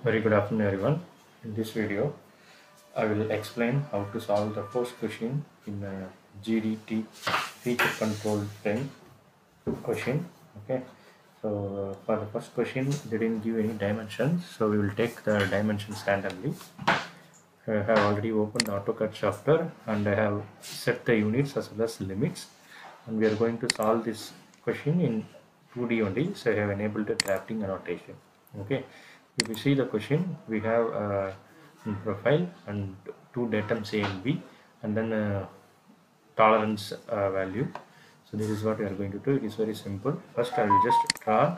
Very good afternoon, everyone. In this video, I will explain how to solve the first question in a GDT feature control frame question. Okay, so for the first question, they didn't give any dimensions, so we will take the dimensions randomly. I have already opened AutoCAD software and I have set the units as well as limits, and we are going to solve this question in 2D only. So I have enabled the drafting annotation. Okay, if you see the question, we have a profile and two datums A and B, and then a tolerance value. So this is what we are going to do. It is very simple. First, I will just draw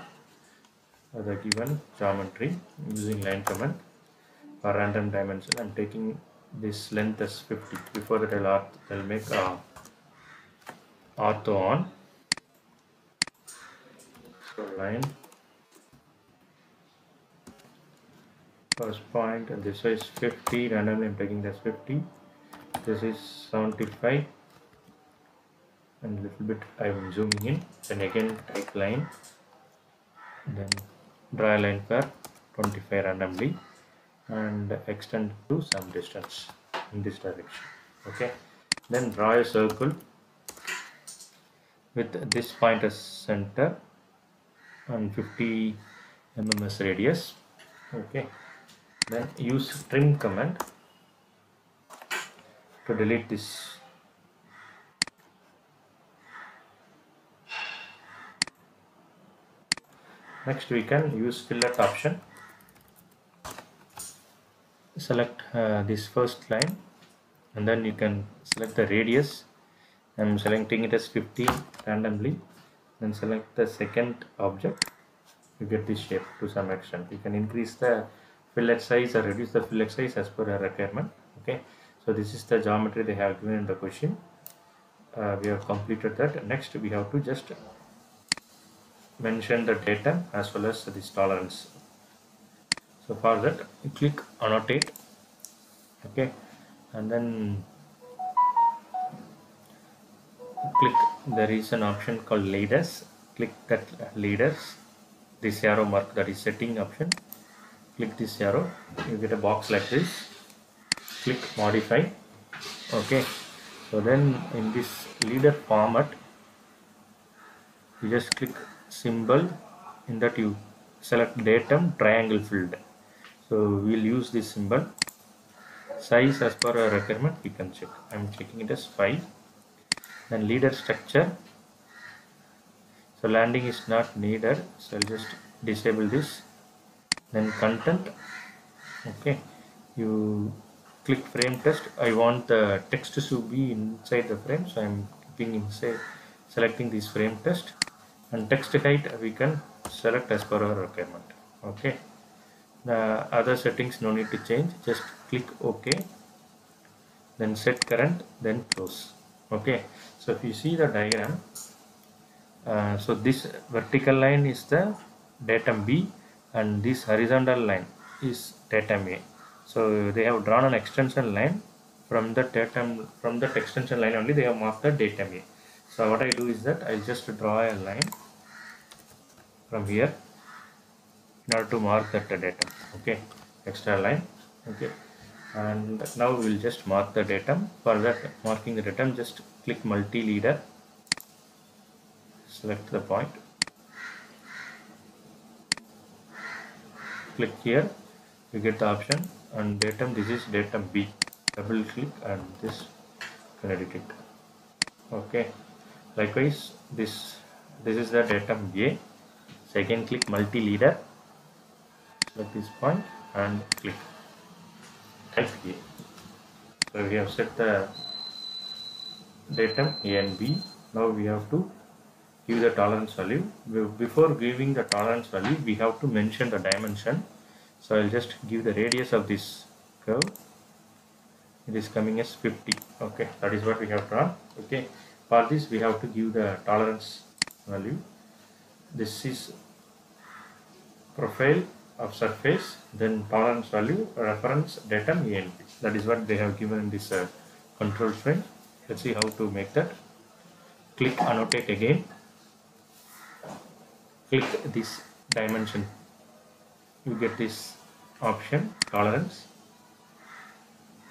the given geometry using line command. For random dimension, I'm taking this length as 50. Before that, I'll make ortho on. So line first point, and this is 50. Randomly, I'm taking this 50. This is 75, and a little bit I'm zooming in. Then again, take line. Then draw a line for 25 randomly, and extend to some distance in this direction. Okay. Then draw a circle with this point as center and 50 mm radius. Okay, then use trim command to delete this. Next, we can use fillet option. Select this first line, and then you can select the radius. I'm selecting it as 50 randomly. Then select the second object. You get this shape to some extent. You can increase the fillet size or reduce the fillet size as per your requirement. Okay, so this is the geometry they have given in the question. We have completed that. Next, we have to just mention the datum as well as this tolerance. So for that, you click annotate. Okay, and then click, there is an option called leaders. Click that leaders, this arrow mark, that is setting option. Click this arrow, you get a box like this. Click modify. Okay, so then in this leader format, you just click symbol, in that you select datum triangle filled. So we'll use this symbol. Size as per our requirement we can check. I'm checking it as 5. Then leader structure, so landing is not needed, so I'll just disable this. Then content, okay, you click frame text. I want the text to be inside the frame, so I'm keeping inside, selecting this frame text. And text height we can select as per our requirement. Okay, the other settings no need to change, just click OK, then set current, then close. Okay, so if you see the diagram, so this vertical line is the datum B and this horizontal line is datum A. So they have drawn an extension line from the datum, from that extension line only they have marked the datum A. So what I do is that I just draw a line from here in order to mark that datum. Okay, extra line. Okay, and now we will just mark the datum. For that marking the datum, just click multi leader, select the point, click here, you get the option, and datum, this is datum B. Double click and this can edit it. Okay, likewise this is the datum A. So again click multi leader, select this point and click type A. So we have set the datum A and B. Now we have to give the tolerance value. Before giving the tolerance value, we have to mention the dimension. So I'll just give the radius of this curve. It is coming as 50. Okay, that is what we have drawn. Okay, for this we have to give the tolerance value. This is profile of surface, then tolerance value, reference datum A and B. That is what they have given in this control frame. Let's see how to make that. Click annotate again. Click this dimension. You get this option tolerance,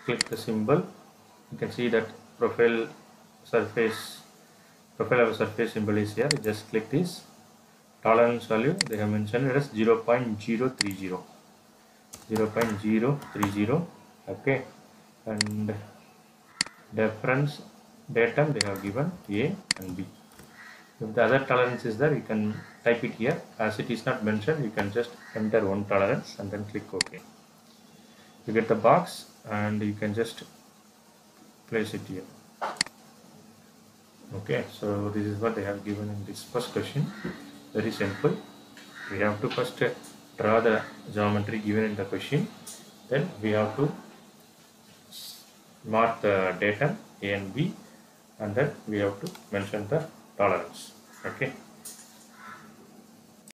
click the symbol. You can see that profile of a surface symbol is here. Just click this. Tolerance value they have mentioned it as 0.030. Okay, and difference datum they have given A and B. If the other tolerance is there, you can type it here. As it is not mentioned, you can just enter one tolerance and then click OK. You get the box and you can just place it here. Okay, so this is what they have given in this first question. Very simple. We have to first draw the geometry given in the question. Then we have to mark the datum A and B, and then we have to mention the tolerance. Okay.